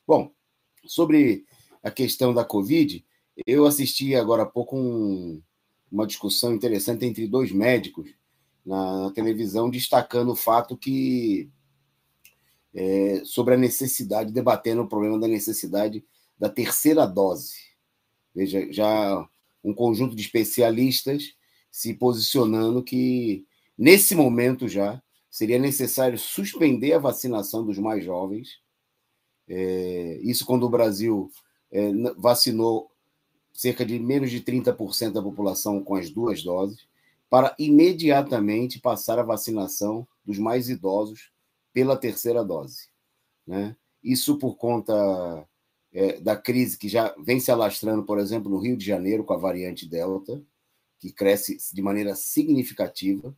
Bom, sobre a questão da Covid, eu assisti agora há pouco uma discussão interessante entre dois médicos na televisão, destacando o fato que sobre a necessidade, debatendo o problema da necessidade da terceira dose. Veja, já um conjunto de especialistas se posicionando que, nesse momento já, seria necessário suspender a vacinação dos mais jovens. Isso quando o Brasil vacinou cerca de menos de 30% da população com as duas doses, para imediatamente passar a vacinação dos mais idosos pela terceira dose. Né? Isso por conta da crise que já vem se alastrando, por exemplo, no Rio de Janeiro, com a variante Delta, que cresce de maneira significativa.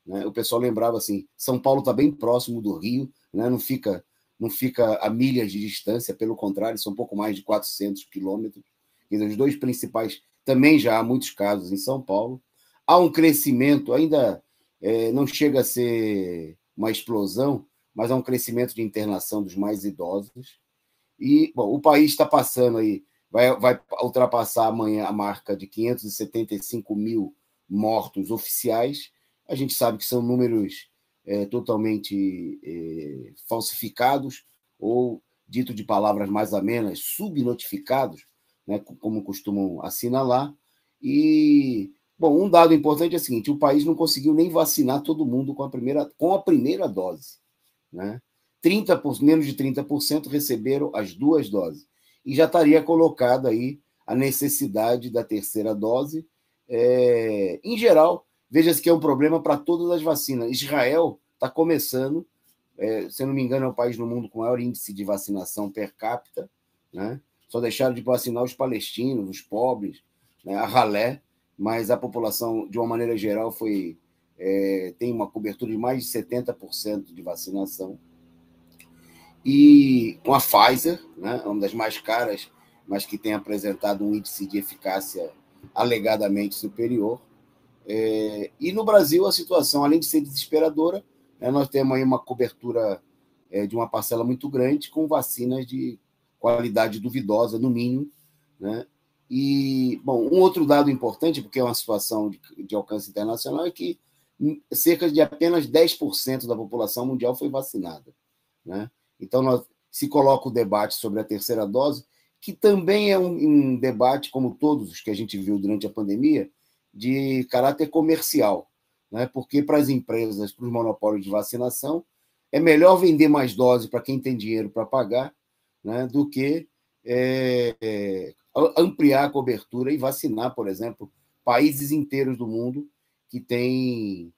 Né? O pessoal lembrava assim, São Paulo está bem próximo do Rio, né? não fica a milhas de distância, pelo contrário, são um pouco mais de 400 quilômetros. Os dois principais, também já há muitos casos em São Paulo. Há um crescimento, ainda não chega a ser uma explosão, mas há um crescimento de internação dos mais idosos. E, bom, o país está passando aí, vai ultrapassar amanhã a marca de 575 mil mortos oficiais. A gente sabe que são números totalmente falsificados, ou, dito de palavras mais amenas, subnotificados, né, como costumam assinalar. E, bom, um dado importante é o seguinte: o país não conseguiu nem vacinar todo mundo com a primeira dose. Né? Menos de 30% receberam as duas doses. E já estaria colocada aí a necessidade da terceira dose. Em geral, veja-se que é um problema para todas as vacinas. Israel está começando, se eu não me engano, é o país no mundo com maior índice de vacinação per capita. Né? Só deixaram de vacinar os palestinos, os pobres, né? A ralé, mas a população, de uma maneira geral, tem uma cobertura de mais de 70% de vacinação. E com a Pfizer, né, uma das mais caras, mas que tem apresentado um índice de eficácia alegadamente superior. E no Brasil, a situação, além de ser desesperadora, né, nós temos aí uma cobertura de uma parcela muito grande com vacinas de qualidade duvidosa, no mínimo. Né? E, bom, um outro dado importante, porque é uma situação de alcance internacional, é que cerca de apenas 10% da população mundial foi vacinada. Né? Então, se coloca o debate sobre a terceira dose, que também é um debate, como todos os que a gente viu durante a pandemia, de caráter comercial. Né? Porque para as empresas, para os monopólios de vacinação, é melhor vender mais doses para quem tem dinheiro para pagar, né, do que ampliar a cobertura e vacinar, por exemplo, países inteiros do mundo que têm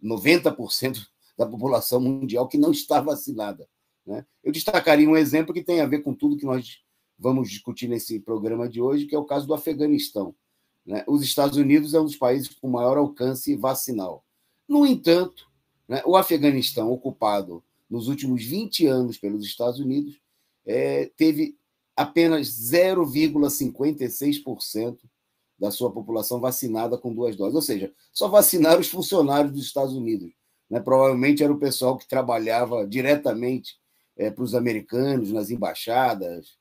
90% da população mundial que não está vacinada. Né? Eu destacaria um exemplo que tem a ver com tudo que nós vamos discutir nesse programa de hoje, que é o caso do Afeganistão. Né? Os Estados Unidos é um dos países com maior alcance vacinal. No entanto, né, o Afeganistão, ocupado nos últimos 20 anos pelos Estados Unidos, teve apenas 0,56% da sua população vacinada com duas doses. Ou seja, só vacinaram os funcionários dos Estados Unidos. Né? Provavelmente era o pessoal que trabalhava diretamente para os americanos, nas embaixadas,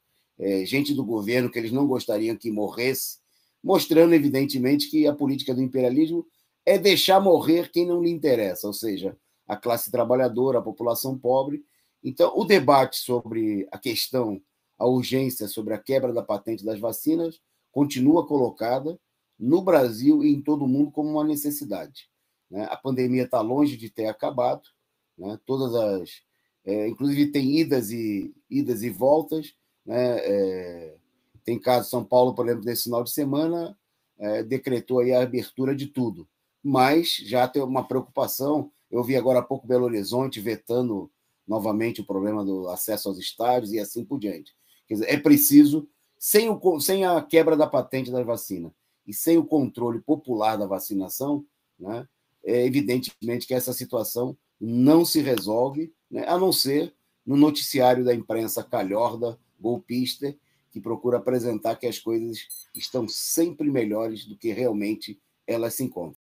gente do governo que eles não gostariam que morresse, mostrando, evidentemente, que a política do imperialismo é deixar morrer quem não lhe interessa, ou seja, a classe trabalhadora, a população pobre. Então, o debate sobre a questão, a urgência sobre a quebra da patente das vacinas continua colocada no Brasil e em todo o mundo como uma necessidade. Né? A pandemia está longe de ter acabado, né? Inclusive tem idas e voltas. Né? Tem caso São Paulo, por exemplo, desse final de semana, decretou aí a abertura de tudo, mas já tem uma preocupação. Eu vi agora há pouco Belo Horizonte vetando novamente o problema do acesso aos estádios e assim por diante. Quer dizer, é preciso, sem a quebra da patente da vacina e sem o controle popular da vacinação, né, é evidentemente que essa situação não se resolve, né, a não ser no noticiário da imprensa calhorda, golpista, que procura apresentar que as coisas estão sempre melhores do que realmente elas se encontram.